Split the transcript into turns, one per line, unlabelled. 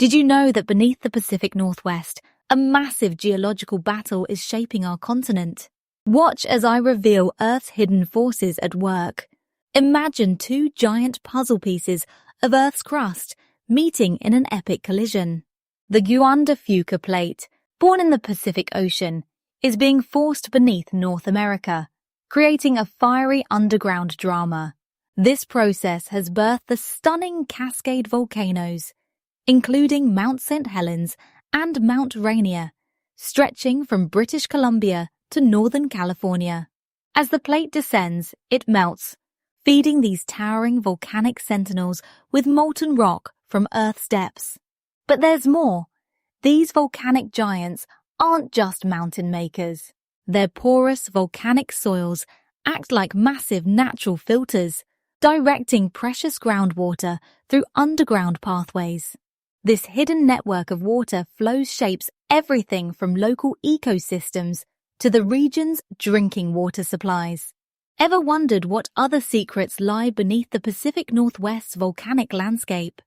Did you know that beneath the Pacific Northwest, a massive geological battle is shaping our continent? Watch as I reveal Earth's hidden forces at work. Imagine two giant puzzle pieces of Earth's crust meeting in an epic collision. The Juan de Fuca Plate, born in the Pacific Ocean, is being forced beneath North America, creating a fiery underground drama. This process has birthed the stunning Cascade Volcanoes, including Mount St. Helens and Mount Rainier, stretching from British Columbia to Northern California. As the plate descends, it melts, feeding these towering volcanic sentinels with molten rock from Earth's depths. But there's more. These volcanic giants aren't just mountain makers. Their porous volcanic soils act like massive natural filters, directing precious groundwater through underground pathways. This hidden network of water flows shapes everything from local ecosystems to the region's drinking water supplies. Ever wondered what other secrets lie beneath the Pacific Northwest's volcanic landscape?